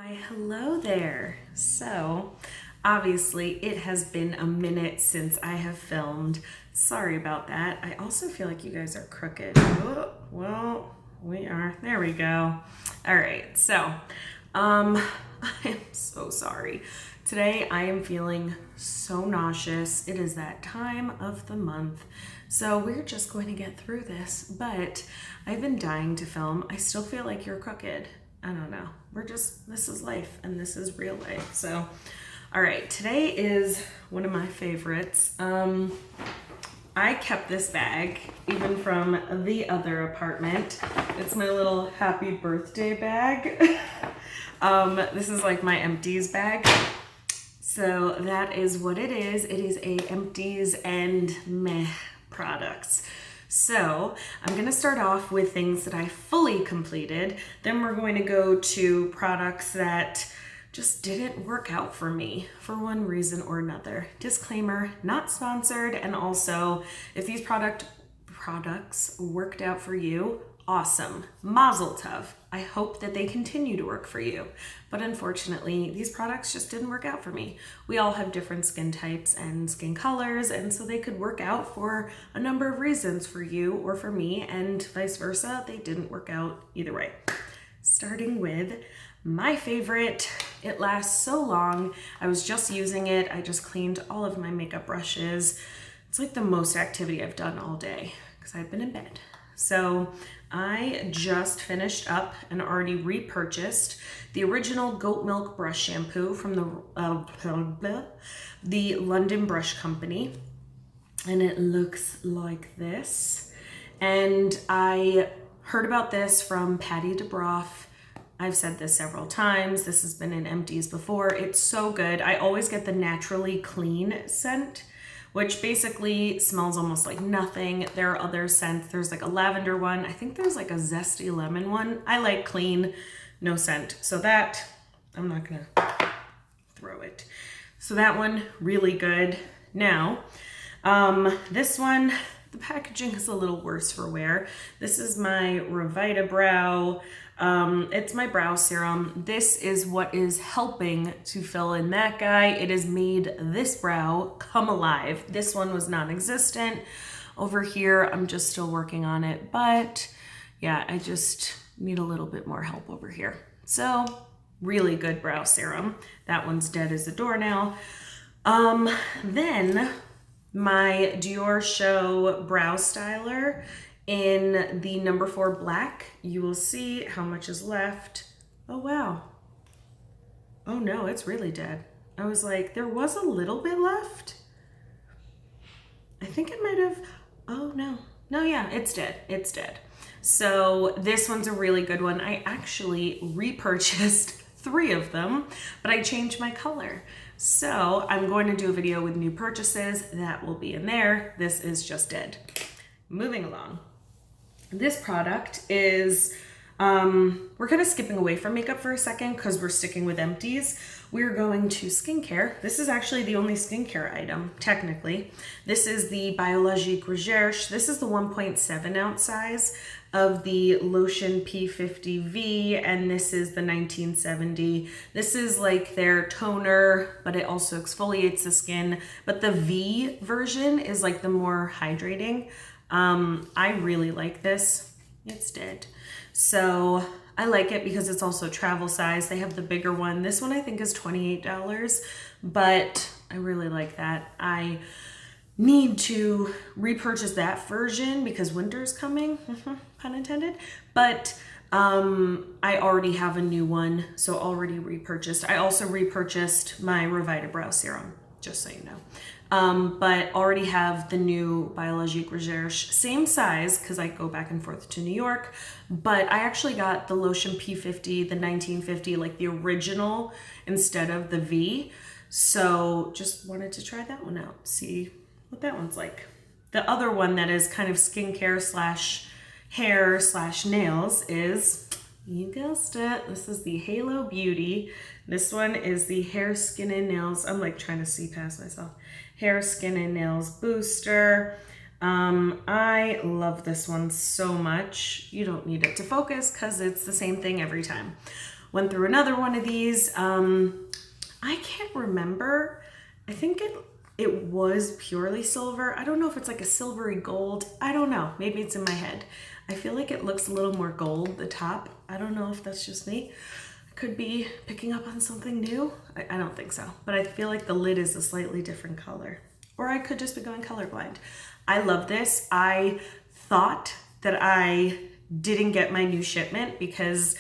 Why, hello there. So, obviously, it has been a minute since I have filmed. Sorry about that. I also feel like you guys are crooked. Oh, well, we are. There we go. All right. So, I am so sorry. Today, I am feeling so nauseous. It is that time of the month. So, we're just going to get through this. But I've been dying to film. I still feel like you're crooked. I don't know. This is life and this is real life. So, all right, today is one of my favorites. I kept this bag even from the other apartment. It's my little happy birthday bag. This is like my Empties bag. So that is what it is. It is a Empties and MEH products. So I'm going to start off with things that I fully completed. Then we're going to go to products that just didn't work out for me for one reason or another. Disclaimer, not sponsored. And also, if these products worked out for you, awesome. Mazel tov. I hope that they continue to work for you. But unfortunately, these products just didn't work out for me. We all have different skin types and skin colors, and so they could work out for a number of reasons for you or for me, and vice versa. They didn't work out either way. Starting with my favorite. It lasts so long. I was just using it. I just cleaned all of my makeup brushes. It's like the most activity I've done all day because I've been in bed. So I just finished up and already repurchased the original goat milk brush shampoo from the London Brush Company. And it looks like this. And I heard about this from Patty DeBroff. I've said this several times. This has been in Empties before. It's so good. I always get the naturally clean scent, which basically smells almost like nothing. There are other scents. There's like a lavender one. I think there's like a zesty lemon one. I like clean, no scent. So that, I'm not gonna throw it. So that one, really good. Now, this one, the packaging is a little worse for wear. This is my Revita Brow. It's my brow serum. This is what is helping to fill in that guy. It has made this brow come alive. This one was non-existent. Over here, I'm just still working on it, but yeah, I just need a little bit more help over here. So, really good brow serum. That one's dead as a doornail. Then my Dior Show Brow Styler in the number 4 black. You will see how much is left. Oh, wow. Oh no, it's really dead. I was like, there was a little bit left. I think it might have, oh no. No, yeah, it's dead, it's dead. So this one's a really good one. I actually repurchased 3 of them, but I changed my color. So I'm going to do a video with new purchases. That will be in there. This is just dead. Moving along. This product is, we're kind of skipping away from makeup for a second because we're sticking with Empties. We're going to skincare. This is actually the only skincare item, technically. This is the Biologique Recherche. This is the 1.7 ounce size of the Lotion P50V, and this is the 1970. This is like their toner, but it also exfoliates the skin. But the V version is like the more hydrating. I really like this. It's dead. So I like it because it's also travel size. They have the bigger one. This one I think is $28, but I really like that. I need to repurchase that version because winter's coming, pun intended. But I already have a new one, so already repurchased. I also repurchased my Revita Brow Serum, just so you know. But already have the new Biologique Recherche, same size because I go back and forth to New York, but I actually got the Lotion P50, the 1950, like the original instead of the V. So just wanted to try that one out, see what that one's like. The other one that is kind of skincare slash hair slash nails is, you guessed it, this is the Halo Beauty. This one is the Hair, Skin, and Nails. I'm like trying to see past myself. Hair, Skin, and Nails Booster. I love this one so much. You don't need it to focus because it's the same thing every time. Went through another one of these. I can't remember. I think it was purely silver. I don't know if it's like a silvery gold. I don't know. Maybe it's in my head. I feel like it looks a little more gold, the top. I don't know if that's just me. Could be picking up on something new. I don't think so, but I feel like the lid is a slightly different color. Or I could just be going colorblind. I love this. I thought that I didn't get my new shipment because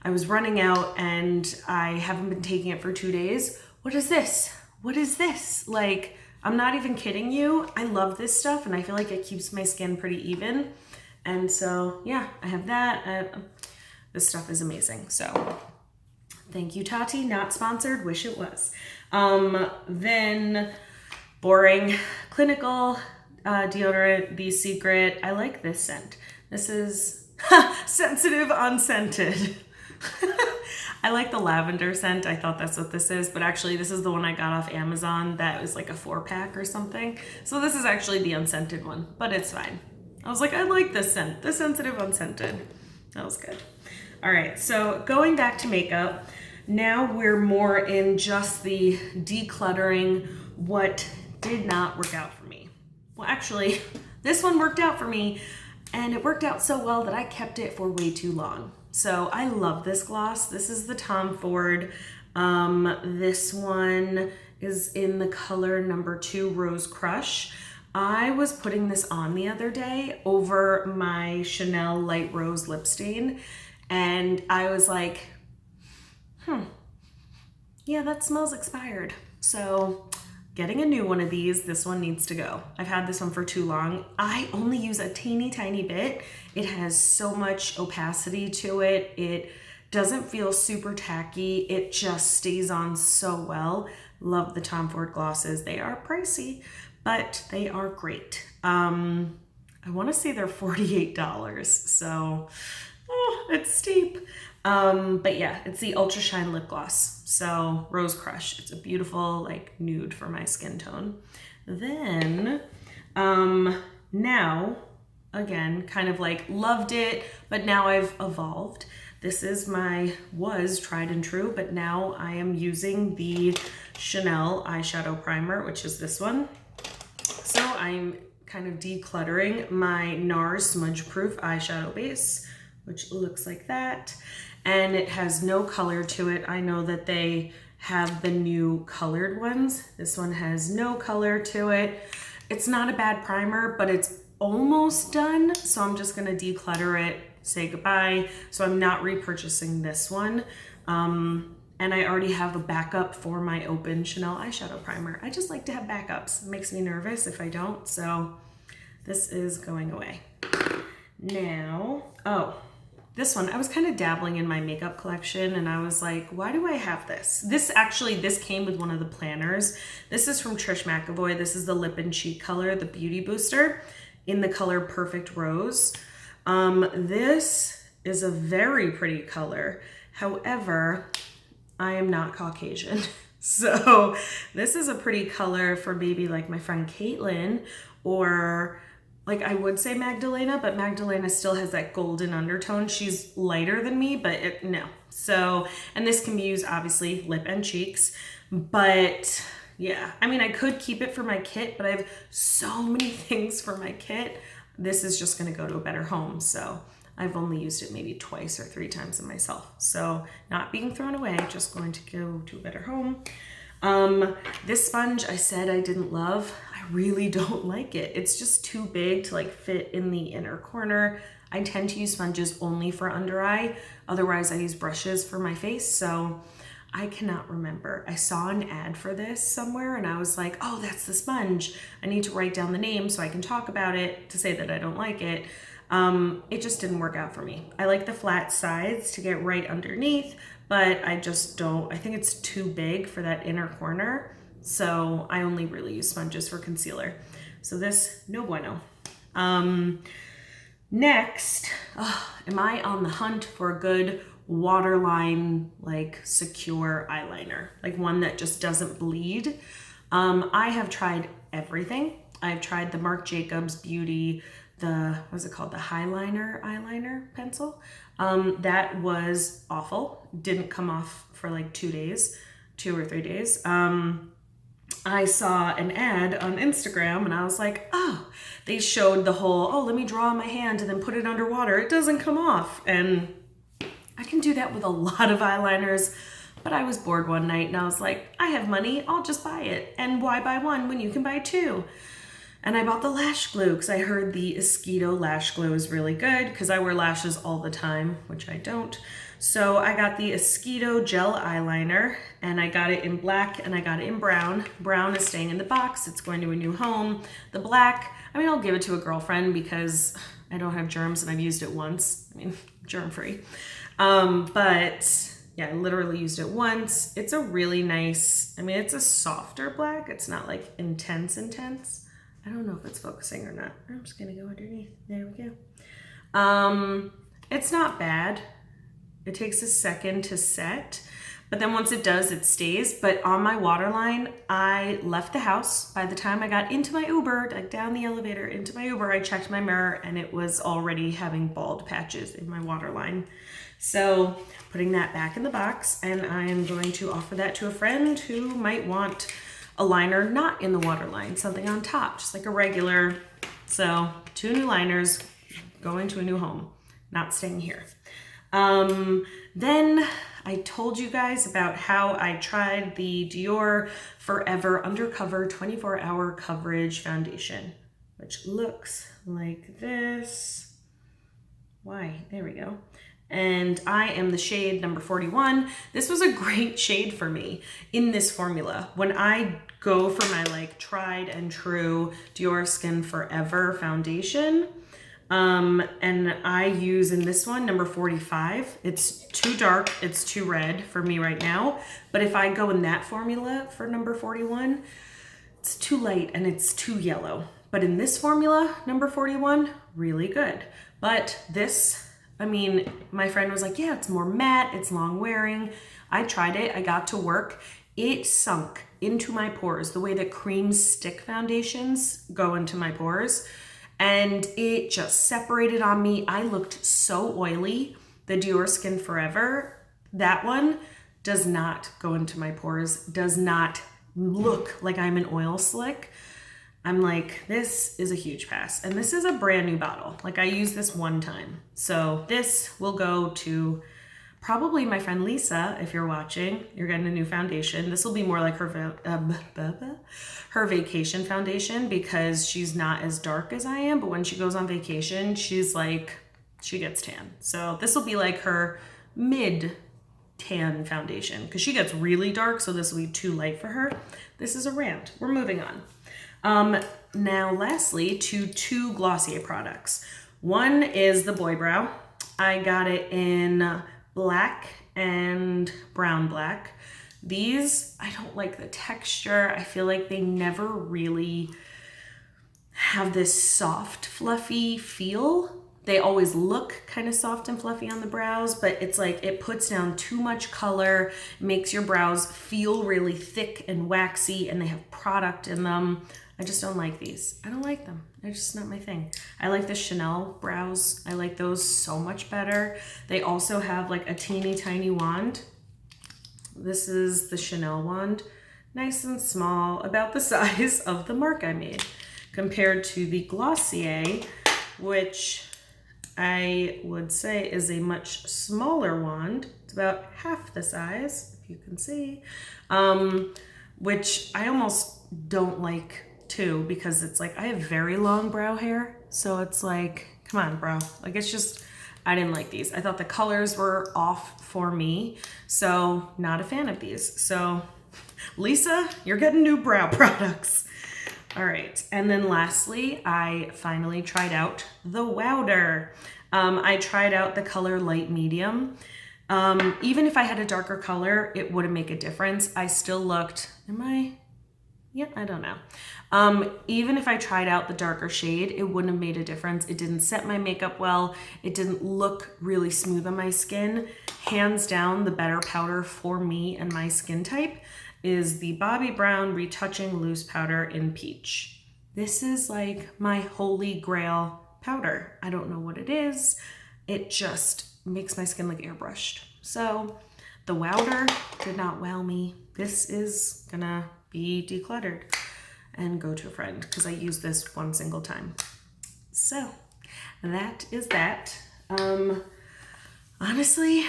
I was running out and I haven't been taking it for 2 days. What is this? What is this? Like, I'm not even kidding you. I love this stuff and I feel like it keeps my skin pretty even. And so, yeah, I have that. This stuff is amazing. So thank you, Tati. Not sponsored. Wish it was. Then boring clinical deodorant, The Secret. I like this scent. This is sensitive unscented. I like the lavender scent. I thought that's what this is, but actually this is the one I got off Amazon that was like a 4-pack or something. So this is actually the unscented one, but it's fine. I was like, I like this scent, the sensitive unscented. That was good. All right, so going back to makeup, now we're more in just the decluttering what did not work out for me. Well, actually, this one worked out for me, and it worked out so well that I kept it for way too long. So I love this gloss. This is the Tom Ford. This one is in the color number 2, Rose Crush. I was putting this on the other day over my Chanel Light Rose lip stain, and I was like, yeah, that smells expired. So getting a new one of these, this one needs to go. I've had this one for too long. I only use a teeny tiny bit. It has so much opacity to it. It doesn't feel super tacky. It just stays on so well. Love the Tom Ford glosses. They are pricey, but they are great. I want to say they're $48, so it's steep. But yeah, it's the Ultra Shine Lip Gloss. So Rose Crush. It's a beautiful like nude for my skin tone. Then now, again, kind of like loved it, but now I've evolved. This is was tried and true, but now I am using the Chanel eyeshadow primer, which is this one. So I'm kind of decluttering my NARS Smudge Proof eyeshadow base, which looks like that. And it has no color to it. I know that they have the new colored ones. This one has no color to it. It's not a bad primer, but it's almost done. So I'm just gonna declutter it, say goodbye. So I'm not repurchasing this one. And I already have a backup for my open Chanel eyeshadow primer. I just like to have backups. It makes me nervous if I don't. So this is going away. Now, this one, I was kind of dabbling in my makeup collection and I was like, why do I have this? This came with one of the planners. This is from Trish McAvoy. This is the Lip and Cheek color, the Beauty Booster in the color Perfect Rose. This is a very pretty color. However, I am not Caucasian. So this is a pretty color for maybe like my friend Caitlin, or like I would say Magdalena, but Magdalena still has that golden undertone. She's lighter than me, but no. So, and this can be used obviously lip and cheeks, but yeah, I mean, I could keep it for my kit, but I have so many things for my kit. This is just gonna go to a better home. So I've only used it maybe 2 or 3 times in myself. So not being thrown away, just going to go to a better home. This sponge I said I didn't love. I really don't like it. It's just too big to like fit in the inner corner. I tend to use sponges only for under eye. Otherwise I use brushes for my face. So I cannot remember. I saw an ad for this somewhere and I was like, oh, that's the sponge. I need to write down the name so I can talk about it to say that I don't like it. It just didn't work out for me. I like the flat sides to get right underneath, but I just don't, I think it's too big for that inner corner. So I only really use sponges for concealer. So this, no bueno. Next, am I on the hunt for a good waterline, like secure eyeliner, like one that just doesn't bleed? I have tried everything. I've tried the Marc Jacobs Beauty what was it called? The eyeliner pencil. That was awful. Didn't come off for like 2 or 3 days. I saw an ad on Instagram and I was like, oh, they showed the whole, oh, let me draw on my hand and then put it underwater. It doesn't come off. And I can do that with a lot of eyeliners, but I was bored one night and I was like, I have money, I'll just buy it. And why buy one when you can buy two? And I bought the lash glue because I heard the Esquito lash glue is really good because I wear lashes all the time, which I don't. So I got the Esquito gel eyeliner and I got it in black and I got it in brown. Brown is staying in the box. It's going to a new home. The black, I mean, I'll give it to a girlfriend because I don't have germs and I've used it once. I mean, germ-free. But yeah, I literally used it once. It's a really nice, I mean, it's a softer black. It's not like intense. I don't know if it's focusing or not. I'm just gonna go underneath. There we go. It's not bad. It takes a second to set, but then once it does, it stays. But on my waterline, I left the house. By the time I got into my Uber, like down the elevator into my Uber, I checked my mirror and it was already having bald patches in my waterline. So putting that back in the box, and I am going to offer that to a friend who might want a liner not in the waterline, something on top, just like a regular. So 2 new liners going to a new home, not staying here. Then I told you guys about how I tried the Dior Forever Undercover 24-Hour Coverage Foundation, which looks like this. Why? There we go. And I am the shade number 41. This was a great shade for me in this formula. When I go for my like tried and true Dior Skin Forever foundation, and I use in this one number 45. It's too dark, it's too red for me right now. But if I go in that formula for number 41, it's too light and it's too yellow. But in this formula, number 41, really good. But this, I mean, my friend was like, yeah, it's more matte, it's long wearing. I tried it, I got to work. It sunk into my pores the way that cream stick foundations go into my pores. And it just separated on me. I looked so oily. The Dior Skin Forever, that one does not go into my pores, does not look like I'm an oil slick. I'm like, this is a huge pass. And this is a brand new bottle. Like I used this one time. So this will go to probably my friend Lisa. If you're watching, you're getting a new foundation. This will be more like her vacation foundation because she's not as dark as I am. But when she goes on vacation, she's like, she gets tan. So this will be like her mid tan foundation because she gets really dark. So this will be too light for her. This is a rant. We're moving on. Now lastly, to 2 Glossier products. One is the Boy Brow. I got it in black and brown black. These, I don't like the texture. I feel like they never really have this soft, fluffy feel. They always look kind of soft and fluffy on the brows, but it's like it puts down too much color, makes your brows feel really thick and waxy, and they have product in them. I just don't like these. I don't like them. They're just not my thing. I like the Chanel brows. I like those so much better. They also have like a teeny tiny wand. This is the Chanel wand. Nice and small, about the size of the mark I made, compared to the Glossier, which I would say is a much smaller wand. It's about half the size, if you can see, which I almost don't like too, because it's like, I have very long brow hair. So it's like, come on, bro. Like, it's just, I didn't like these. I thought the colors were off for me. So not a fan of these. So Lisa, you're getting new brow products. All right. And then lastly, I finally tried out the Wowder. I tried out the color light medium. Even if I had a darker color, it wouldn't make a difference. I still looked, I don't know. Even if I tried out the darker shade, it wouldn't have made a difference. It didn't set my makeup well. It didn't look really smooth on my skin. Hands down, the better powder for me and my skin type is the Bobbi Brown Retouching Loose Powder in Peach. This is like my holy grail powder. I don't know what it is. It just makes my skin look airbrushed. So the wowder did not wow me. This is gonna be decluttered and go to a friend because I use this one single time. So that is that. Honestly,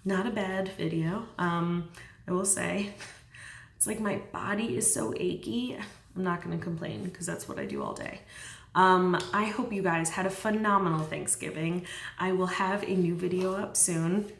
not a bad video. I will say, it's like my body is so achy. I'm not gonna complain because that's what I do all day. I hope you guys had a phenomenal Thanksgiving. I will have a new video up soon.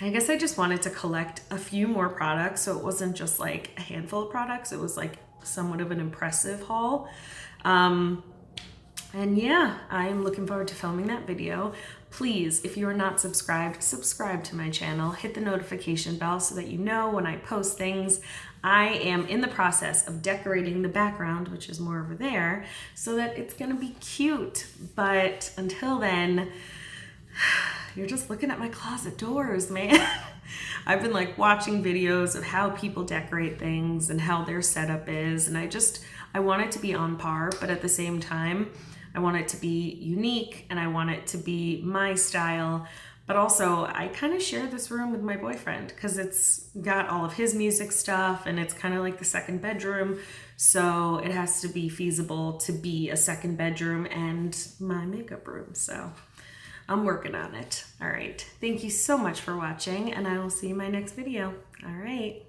I guess I just wanted to collect a few more products, so it wasn't just like a handful of products. It was like somewhat of an impressive haul. And yeah, I'm looking forward to filming that video. Please, if you are not subscribed, subscribe to my channel. Hit the notification bell so that you know when I post things. I am in the process of decorating the background, which is more over there, so that it's gonna be cute. But until then, you're just looking at my closet doors, man. I've been like watching videos of how people decorate things and how their setup is, and I want it to be on par, but at the same time, I want it to be unique and I want it to be my style. But also, I kind of share this room with my boyfriend because it's got all of his music stuff and it's kind of like the second bedroom. So it has to be feasible to be a second bedroom and my makeup room. So I'm working on it. All right. Thank you so much for watching, and I will see you in my next video. All right.